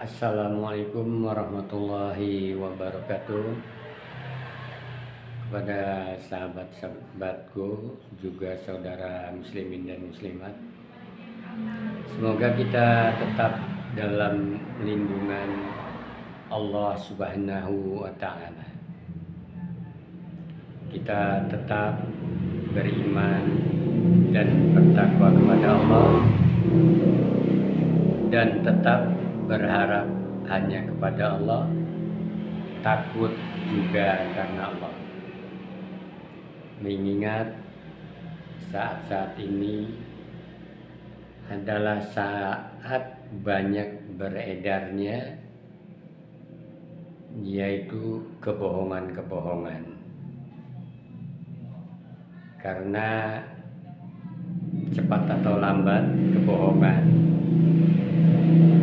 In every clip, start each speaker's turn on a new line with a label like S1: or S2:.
S1: Assalamualaikum warahmatullahi wabarakatuh. Kepada sahabat-sahabatku, juga saudara muslimin dan muslimat, semoga kita tetap dalam lindungan Allah Subhanahu wa Ta'ala. Kita tetap beriman dan bertakwa kepada Allah, dan tetap berharap hanya kepada Allah, takut juga karena Allah. Mengingat saat-saat ini adalah saat banyak beredarnya yaitu kebohongan-kebohongan. Karena cepat atau lambat kebohongan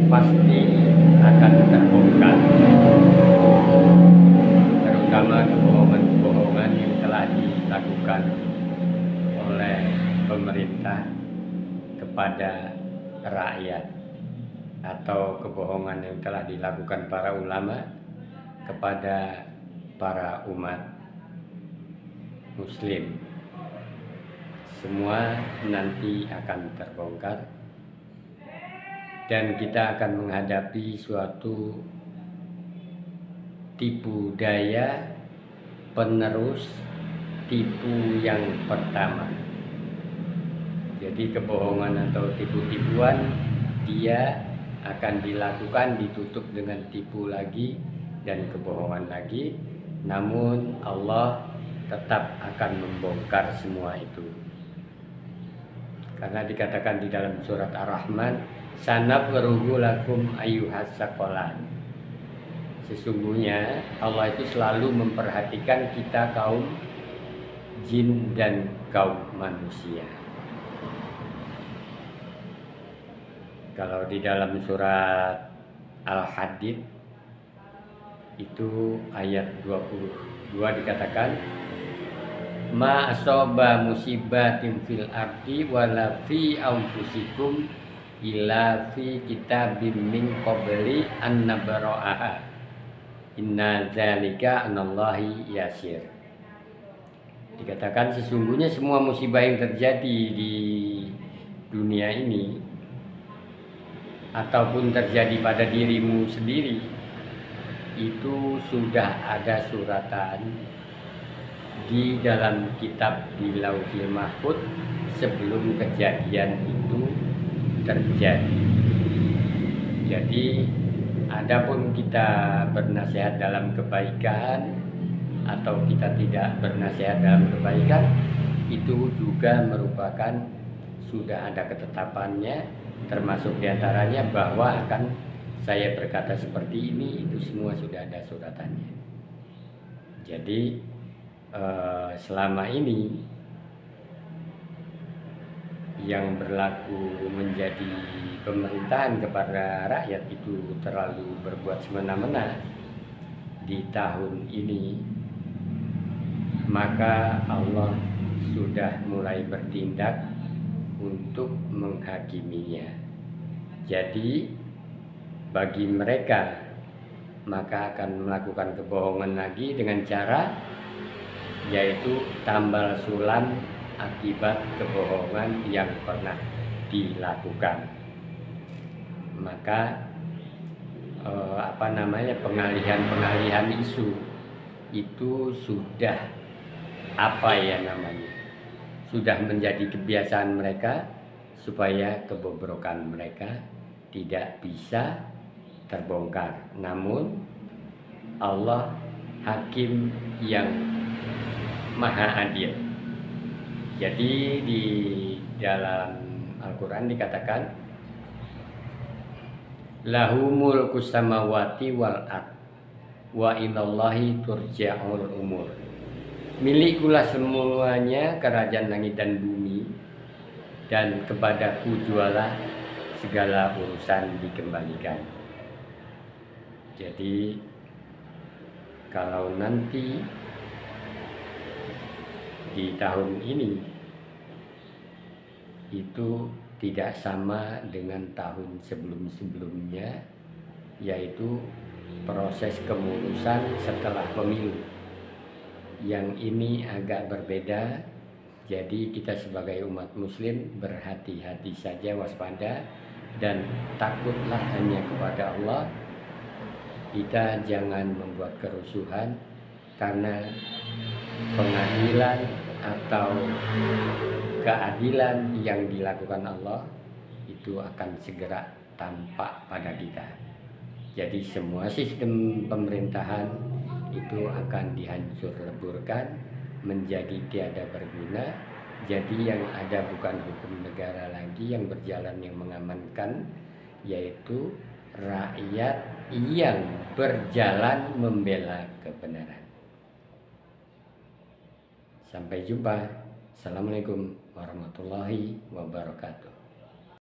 S1: pasti akan terbongkar, terutama kebohongan-kebohongan yang telah dilakukan oleh pemerintah kepada rakyat, atau kebohongan yang telah dilakukan para ulama kepada para umat muslim. Semua nanti akan terbongkar, dan kita akan menghadapi suatu tipu daya penerus tipu yang pertama. Jadi kebohongan atau tipu-tipuan dia akan dilakukan, ditutup dengan tipu lagi dan kebohongan lagi. Namun Allah tetap akan membongkar semua itu. Karena dikatakan di dalam surat Ar-Rahman, sanafrugu lakum ayyuhas saqalan. Sesungguhnya Allah itu selalu memperhatikan kita kaum jin dan kaum manusia. Kalau di dalam surat Al-Hadid itu ayat 22 dikatakan, ma asoba musibatin fil ardi wala fi anfusikum illa fi kitabim min qabli an nabra'aha inna dzalika 'alallahi yasir. Dikatakan sesungguhnya semua musibah yang terjadi di dunia ini ataupun terjadi pada dirimu sendiri itu sudah ada suratan di dalam kitab di Lauhil Mahfuz sebelum kejadian itu terjadi. Jadi adapun kita bernasihat dalam kebaikan atau kita tidak bernasihat dalam kebaikan, itu juga merupakan sudah ada ketetapannya, termasuk diantaranya bahwa akan saya berkata seperti ini, itu semua sudah ada suratannya. Jadi selama ini yang berlaku menjadi pemerintahan kepada rakyat itu terlalu berbuat semena-mena di tahun ini, maka Allah sudah mulai bertindak untuk menghakiminya. Jadi bagi mereka maka akan melakukan kebohongan lagi dengan cara yaitu tambal sulam akibat kebohongan yang pernah dilakukan. Maka pengalihan isu itu sudah sudah menjadi kebiasaan mereka, supaya kebobrokan mereka tidak bisa terbongkar. Namun Allah hakim yang maha adil. Jadi di dalam Al-Quran dikatakan lahu mulkus samawati wal ard wa ilallahi turja'ul umur. Milikulah semuanya kerajaan langit dan bumi, dan kepadaku jualah segala urusan dikembalikan. Jadi kalau nanti di tahun ini itu tidak sama dengan tahun sebelum-sebelumnya, yaitu proses kemurusan setelah pemilu. Yang ini agak berbeda, jadi kita sebagai umat muslim berhati-hati saja, waspada, dan takutlah hanya kepada Allah. Kita jangan membuat kerusuhan, karena pengadilan atau keadilan yang dilakukan Allah itu akan segera tampak pada kita. Jadi semua sistem pemerintahan itu akan dihancur leburkan menjadi tiada berguna. Jadi yang ada bukan hukum negara lagi yang berjalan, yang mengamankan, yaitu rakyat yang berjalan membela kebenaran. Sampai jumpa. Assalamualaikum warahmatullahi wabarakatuh.